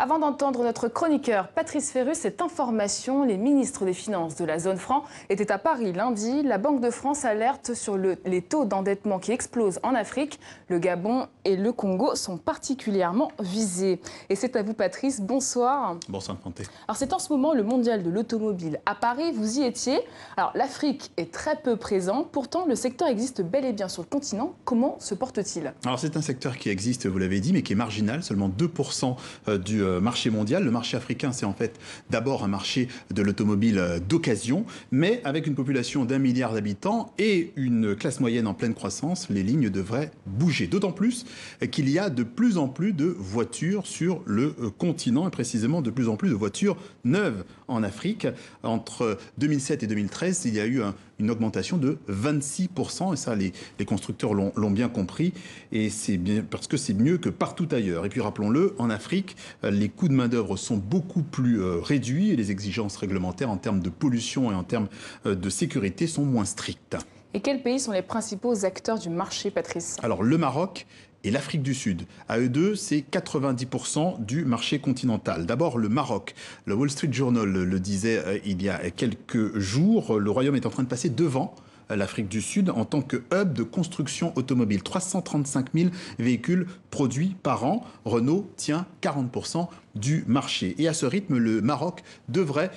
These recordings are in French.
Avant d'entendre notre chroniqueur Patrice Ferrus, cette information, les ministres des Finances de la zone franc étaient à Paris lundi. La Banque de France alerte sur les taux d'endettement qui explosent en Afrique. Le Gabon et le Congo sont particulièrement visés. Et c'est à vous Patrice, bonsoir. Bonsoir Panté. Alors c'est en ce moment le mondial de l'automobile à Paris, vous y étiez. Alors l'Afrique est très peu présente, pourtant le secteur existe bel et bien sur le continent. Comment se porte-t-il? Alors c'est un secteur qui existe, vous l'avez dit, mais qui est marginal, seulement 2% du marché mondial. Le marché africain, c'est en fait d'abord un marché de l'automobile d'occasion, mais avec une population d'1 milliard d'habitants et une classe moyenne en pleine croissance, les lignes devraient bouger. D'autant plus qu'il y a de plus en plus de voitures sur le continent, et précisément de plus en plus de voitures neuves en Afrique. Entre 2007 et 2013, il y a eu une augmentation de 26%, et ça les constructeurs l'ont bien compris, et c'est bien parce que c'est mieux que partout ailleurs. Et puis rappelons-le, en Afrique, les coûts de main-d'œuvre sont beaucoup plus réduits et les exigences réglementaires en termes de pollution et en termes de sécurité sont moins strictes. Et quels pays sont les principaux acteurs du marché, Patrice? Alors le Maroc et l'Afrique du Sud. À eux deux, c'est 90% du marché continental. D'abord, le Maroc. Le Wall Street Journal le disait il y a quelques jours. Le Royaume est en train de passer devant l'Afrique du Sud en tant que hub de construction automobile. 335 000 véhicules produits par an. Renault tient 40% du marché. Et à ce rythme, le Maroc devrait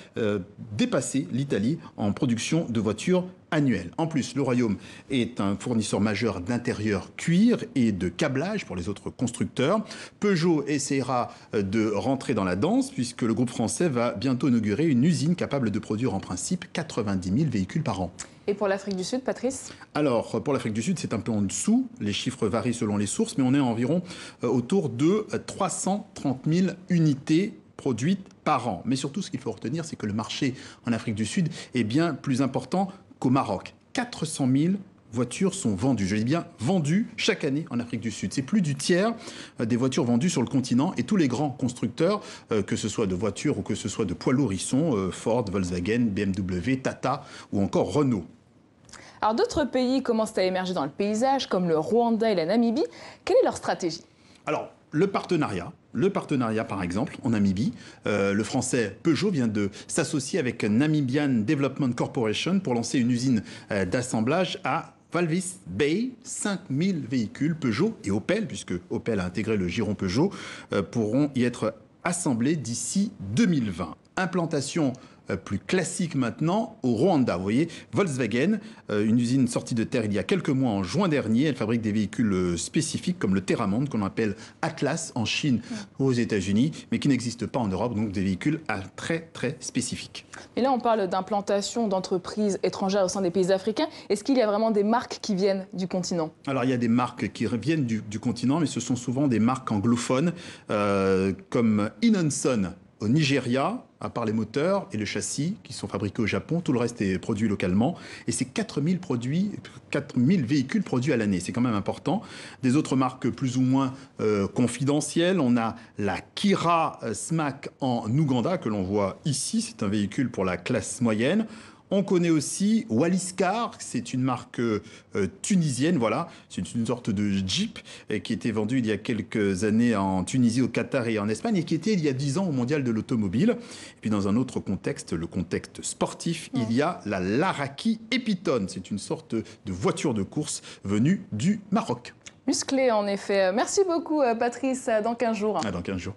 dépasser l'Italie en production de voitures annuelles. En plus, le Royaume est un fournisseur majeur d'intérieur cuir et de câblage pour les autres constructeurs. Peugeot essaiera de rentrer dans la danse puisque le groupe français va bientôt inaugurer une usine capable de produire en principe 90 000 véhicules par an. Et pour l'Afrique du Sud, Patrice? Alors, pour l'Afrique du Sud, c'est un peu en dessous. Les chiffres varient selon les sources, mais on est environ autour de 330 000 unités produites par an. Mais surtout, ce qu'il faut retenir, c'est que le marché en Afrique du Sud est bien plus important qu'au Maroc. 400 000 voitures sont vendues, je dis bien vendues chaque année en Afrique du Sud. C'est plus du tiers des voitures vendues sur le continent et tous les grands constructeurs, que ce soit de voitures ou que ce soit de poids lourds, ils sont Ford, Volkswagen, BMW, Tata ou encore Renault. Alors d'autres pays commencent à émerger dans le paysage comme le Rwanda et la Namibie. Quelle est leur stratégie? Alors, le partenariat, par exemple, en Namibie, le français Peugeot vient de s'associer avec Namibian Development Corporation pour lancer une usine d'assemblage à Walvis Bay. 5000 véhicules Peugeot et Opel, puisque Opel a intégré le giron Peugeot, pourront y être assemblés d'ici 2020. Implantation plus classique maintenant au Rwanda. Vous voyez, Volkswagen, une usine sortie de terre il y a quelques mois en juin dernier. Elle fabrique des véhicules spécifiques comme le Terramonde, qu'on appelle Atlas en Chine ou aux États-Unis, mais qui n'existent pas en Europe, donc des véhicules très spécifiques. Mais là, on parle d'implantation d'entreprises étrangères au sein des pays africains. Est-ce qu'il y a vraiment des marques qui viennent du continent? Alors, il y a des marques qui viennent du continent, mais ce sont souvent des marques anglophones, comme Inonson au Nigeria, à part les moteurs et le châssis qui sont fabriqués au Japon, tout le reste est produit localement. Et c'est 4000 véhicules produits à l'année. C'est quand même important. Des autres marques plus ou moins confidentielles. On a la Kira Smack en Ouganda, que l'on voit ici. C'est un véhicule pour la classe moyenne. On connaît aussi Walliskar, c'est une marque tunisienne, voilà. C'est une sorte de Jeep qui était vendue il y a quelques années en Tunisie, au Qatar et en Espagne, et qui était il y a 10 ans au mondial de l'automobile. Et puis dans un autre contexte, le contexte sportif, il y a la Laraki Epiton. C'est une sorte de voiture de course venue du Maroc. Musclé en effet. Merci beaucoup Patrice, dans 15 jours. Dans 15 jours.